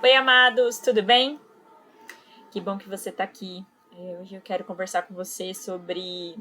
Oi, amados, tudo bem? Que bom que você está aqui. Hoje eu quero conversar com você sobre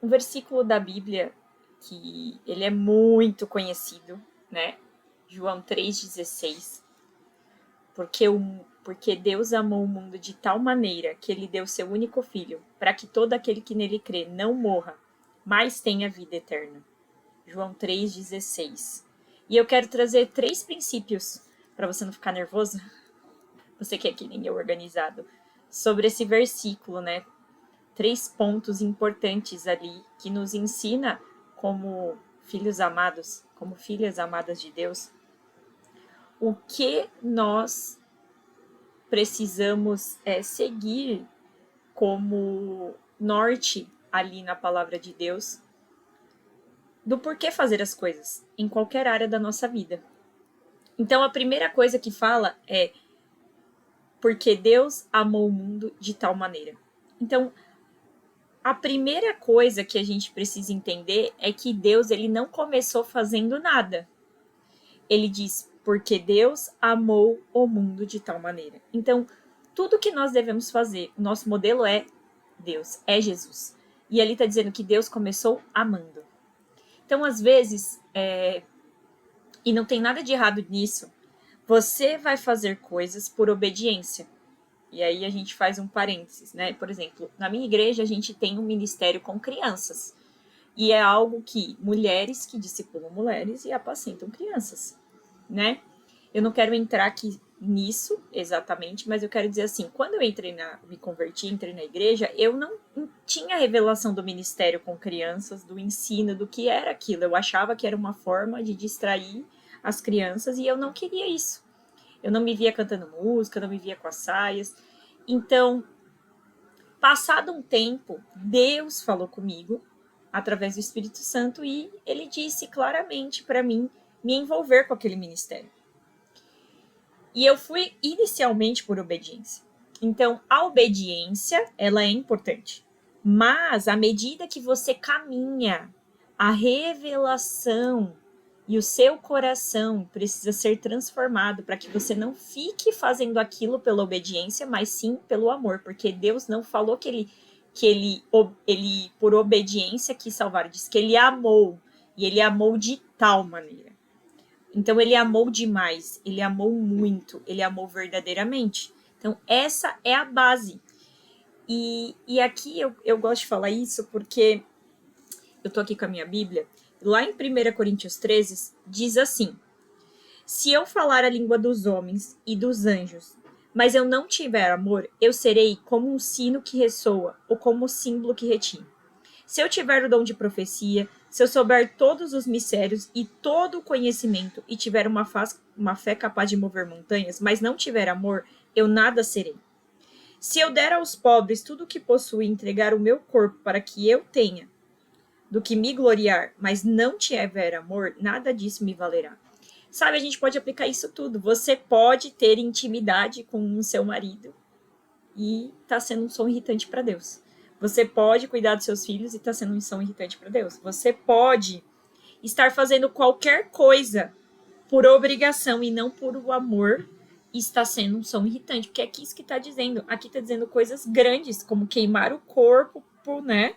um versículo da Bíblia que ele é muito conhecido, né? João 3,16. Porque Deus amou o mundo de tal maneira que ele deu seu único filho, para que todo aquele que nele crê não morra, mas tenha vida eterna. João 3,16. E eu quero trazer 3 princípios para você não ficar nervoso. Você que é que nem eu organizado, sobre esse versículo, né? 3 pontos importantes ali que nos ensina como filhos amados, como filhas amadas de Deus, o que nós precisamos seguir como norte ali na palavra de Deus, do porquê fazer as coisas em qualquer área da nossa vida. Então, a primeira coisa que fala é porque Deus amou o mundo de tal maneira. Então, a primeira coisa que a gente precisa entender é que Deus ele não começou fazendo nada. Ele diz, porque Deus amou o mundo de tal maneira. Então, tudo que nós devemos fazer, o nosso modelo é Deus, é Jesus. E ali está dizendo que Deus começou amando. Então, às vezes, e não tem nada de errado nisso, você vai fazer coisas por obediência. E aí a gente faz um parênteses, né? Por exemplo, na minha igreja a gente tem um ministério com crianças. E é algo que mulheres que discipulam mulheres e apacentam crianças, né? Eu não quero entrar aqui nisso exatamente, mas eu quero dizer assim, quando eu me converti, entrei na igreja, eu não tinha revelação do ministério com crianças, do ensino, do que era aquilo. Eu achava que era uma forma de distrair as crianças e eu não queria isso. Eu não me via cantando música, não me via com as saias. Então, passado um tempo, Deus falou comigo através do Espírito Santo e ele disse claramente para mim me envolver com aquele ministério. E eu fui inicialmente por obediência. Então, a obediência, ela é importante. Mas, à medida que você caminha, a revelação e o seu coração precisa ser transformado para que você não fique fazendo aquilo pela obediência, mas sim pelo amor. Porque Deus não falou que ele por obediência quis salvar. Diz que ele amou. E ele amou de tal maneira. Então, ele amou demais, ele amou muito, ele amou verdadeiramente. Então, essa é a base. E aqui eu gosto de falar isso porque eu tô aqui com a minha Bíblia. Lá em 1 Coríntios 13, diz assim: se eu falar a língua dos homens e dos anjos, mas eu não tiver amor, eu serei como um sino que ressoa, ou como um símbolo que retine. Se eu tiver o dom de profecia, se eu souber todos os mistérios e todo o conhecimento e tiver uma fé capaz de mover montanhas, mas não tiver amor, eu nada serei. Se eu der aos pobres tudo o que possuo e entregar o meu corpo para que eu tenha do que me gloriar, mas não tiver amor, nada disso me valerá. Sabe, a gente pode aplicar isso tudo. Você pode ter intimidade com o seu marido e tá sendo um som irritante para Deus. Você pode cuidar dos seus filhos e tá sendo um som irritante para Deus. Você pode estar fazendo qualquer coisa por obrigação e não por o amor e está sendo um som irritante, porque é aqui isso que está dizendo. Aqui está dizendo coisas grandes, como queimar o corpo, né?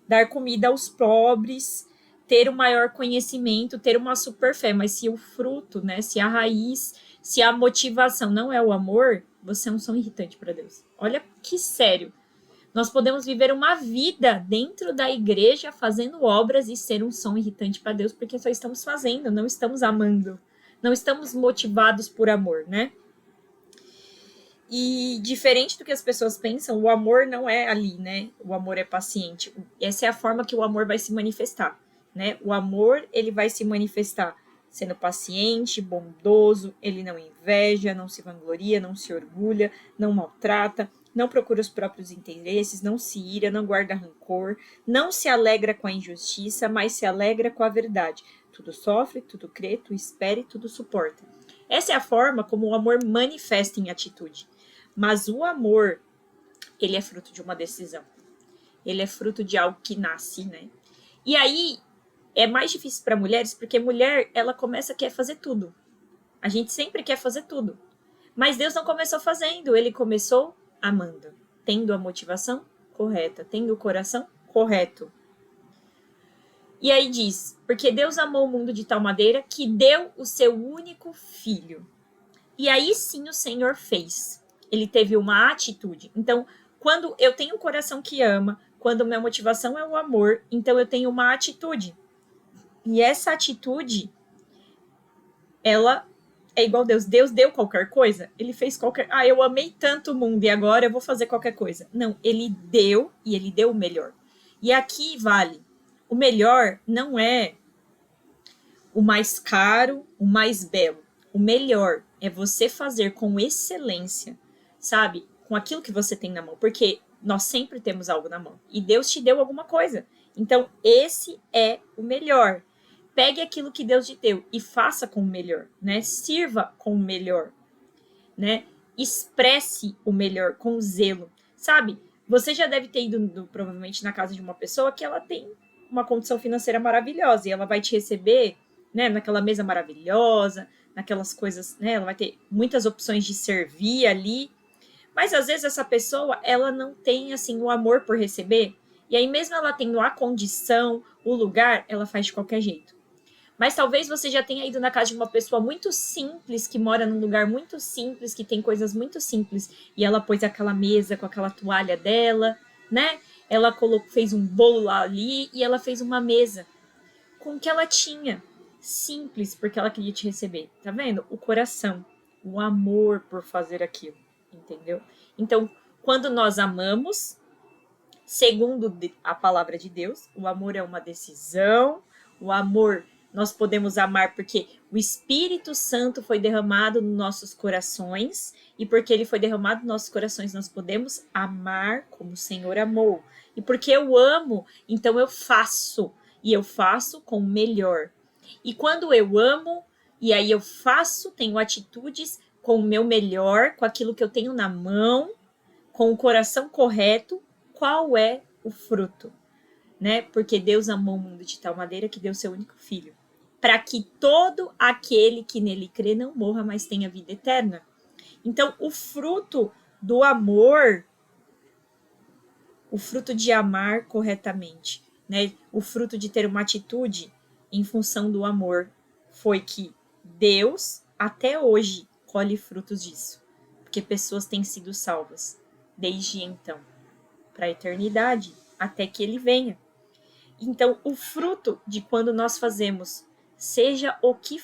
Dar comida aos pobres, ter o maior conhecimento, ter uma super fé. Mas se o fruto, né? Se a raiz, se a motivação não é o amor, você é um som irritante para Deus. Olha que sério. Nós podemos viver uma vida dentro da igreja fazendo obras e ser um som irritante para Deus, porque só estamos fazendo, não estamos amando, não estamos motivados por amor, né? E diferente do que as pessoas pensam, o amor não é ali, né? O amor é paciente. Essa é a forma que o amor vai se manifestar, né? O amor, ele vai se manifestar sendo paciente, bondoso, ele não inveja, não se vangloria, não se orgulha, não maltrata, não procura os próprios interesses, não se ira, não guarda rancor, não se alegra com a injustiça, mas se alegra com a verdade. Tudo sofre, tudo crê, tudo espera e tudo suporta. Essa é a forma como o amor manifesta em atitude. Mas o amor, ele é fruto de uma decisão. Ele é fruto de algo que nasce, né? E aí, é mais difícil para mulheres, porque mulher, ela começa a querer fazer tudo. A gente sempre quer fazer tudo. Mas Deus não começou fazendo, ele começou amando, tendo a motivação correta, tendo o coração correto. E aí diz, porque Deus amou o mundo de tal maneira que deu o seu único filho. E aí sim o Senhor fez. Ele teve uma atitude. Então, quando eu tenho um coração que ama, quando minha motivação é o amor, então eu tenho uma atitude. E essa atitude, ela é igual Deus. Deus deu qualquer coisa, ele fez qualquer... Ah, eu amei tanto o mundo e agora eu vou fazer qualquer coisa. Não, ele deu e ele deu o melhor. E aqui vale, o melhor não é o mais caro, o mais belo. O melhor é você fazer com excelência, sabe? Com aquilo que você tem na mão. Porque nós sempre temos algo na mão. E Deus te deu alguma coisa. Então, esse é o melhor. Pegue aquilo que Deus te deu e faça com o melhor, né? Sirva com o melhor, né? Expresse o melhor com zelo, sabe? Você já deve ter ido provavelmente na casa de uma pessoa que ela tem uma condição financeira maravilhosa e ela vai te receber, né, naquela mesa maravilhosa, naquelas coisas, né? Ela vai ter muitas opções de servir ali, mas às vezes essa pessoa, ela não tem assim o amor por receber, e aí mesmo ela tendo a condição, o lugar, ela faz de qualquer jeito. Mas talvez você já tenha ido na casa de uma pessoa muito simples, que mora num lugar muito simples, que tem coisas muito simples, e ela pôs aquela mesa com aquela toalha dela, né? Ela fez um bolo lá ali e ela fez uma mesa com o que ela tinha. Simples, porque ela queria te receber. Tá vendo? O coração, o amor por fazer aquilo, entendeu? Então, quando nós amamos, segundo a palavra de Deus, o amor é uma decisão, o amor nós podemos amar porque o Espírito Santo foi derramado nos nossos corações, e porque ele foi derramado nos nossos corações, nós podemos amar como o Senhor amou. E porque eu amo, então eu faço, e eu faço com o melhor. E quando eu amo, e aí eu faço, tenho atitudes com o meu melhor, com aquilo que eu tenho na mão, com o coração correto, qual é o fruto? Né? Porque Deus amou o mundo de tal maneira que deu seu único filho, para que todo aquele que nele crê não morra, mas tenha vida eterna. Então, o fruto do amor, o fruto de amar corretamente, né? O fruto de ter uma atitude em função do amor, foi que Deus, até hoje, colhe frutos disso, porque pessoas têm sido salvas desde então, para a eternidade, até que ele venha. Então, o fruto de quando nós fazemos, seja o que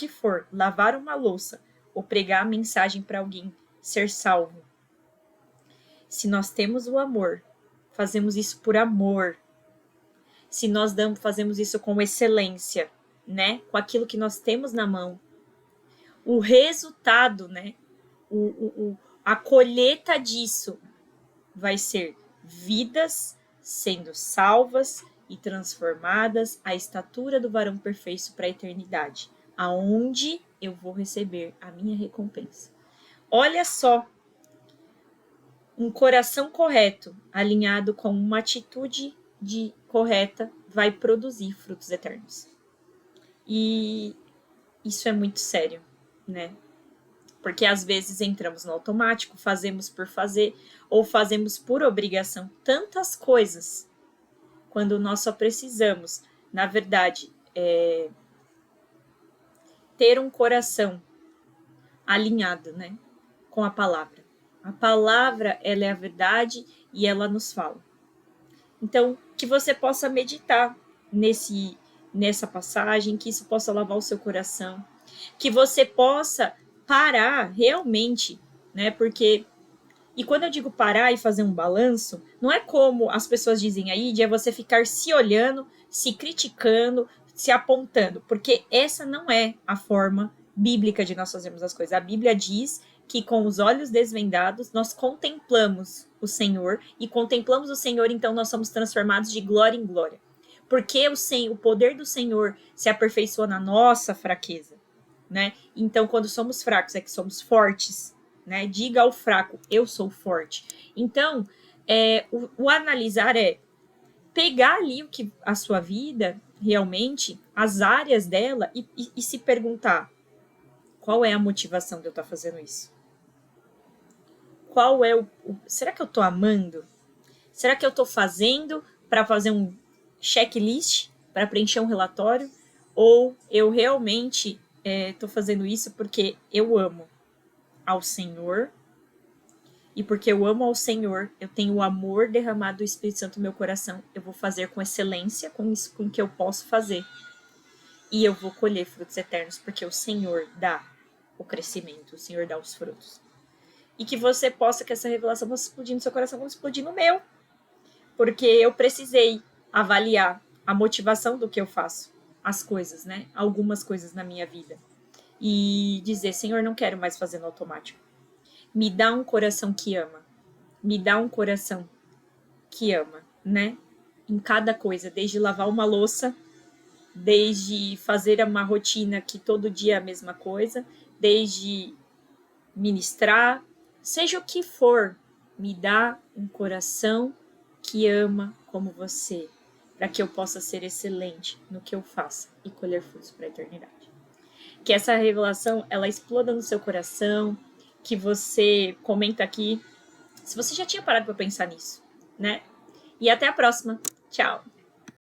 for, lavar uma louça ou pregar a mensagem para alguém ser salvo, se nós temos o amor, fazemos isso por amor, se nós fazemos isso com excelência, né, com aquilo que nós temos na mão, o resultado, né, a colheita disso vai ser vidas sendo salvas e transformadas à estatura do varão perfeito para a eternidade, aonde eu vou receber a minha recompensa. Olha só, um coração correto, alinhado com uma atitude correta, vai produzir frutos eternos. E isso é muito sério, né? Porque às vezes entramos no automático, fazemos por fazer, ou fazemos por obrigação tantas coisas, quando nós só precisamos, na verdade, ter um coração alinhado, né, com a palavra. A palavra, ela é a verdade e ela nos fala. Então, que você possa meditar nessa passagem, que isso possa lavar o seu coração, que você possa parar realmente, né, porque... E quando eu digo parar e fazer um balanço, não é como as pessoas dizem aí, de você ficar se olhando, se criticando, se apontando, porque essa não é a forma bíblica de nós fazermos as coisas. A Bíblia diz que com os olhos desvendados nós contemplamos o Senhor, e contemplamos o Senhor, então nós somos transformados de glória em glória. Porque o poder do Senhor se aperfeiçoa na nossa fraqueza, né? Então, quando somos fracos, é que somos fortes, né? Diga ao fraco, eu sou forte. Então, o analisar é pegar ali a sua vida, realmente, as áreas dela, e se perguntar, Qual é a motivação de eu estar fazendo isso? Qual é será que eu estou amando? Será que eu estou fazendo para fazer um checklist, para preencher um relatório? Ou eu realmente estou fazendo isso porque eu amo ao Senhor, e porque eu amo ao Senhor, eu tenho o amor derramado do Espírito Santo no meu coração, eu vou fazer com excelência, com isso com que eu posso fazer. E eu vou colher frutos eternos, porque o Senhor dá o crescimento, o Senhor dá os frutos. E que você possa, que essa revelação possa explodir no seu coração, como explodir no meu. Porque eu precisei avaliar a motivação do que eu faço, as coisas, né? Algumas coisas na minha vida. E dizer, Senhor, não quero mais fazer no automático. Me dá um coração que ama. Me dá um coração que ama, né? Em cada coisa, desde lavar uma louça, desde fazer uma rotina que todo dia é a mesma coisa, desde ministrar, seja o que for, me dá um coração que ama como você, para que eu possa ser excelente no que eu faça e colher frutos para a eternidade. Que essa revelação, ela exploda no seu coração, que você comenta aqui se você já tinha parado para pensar nisso, né? E até a próxima. Tchau!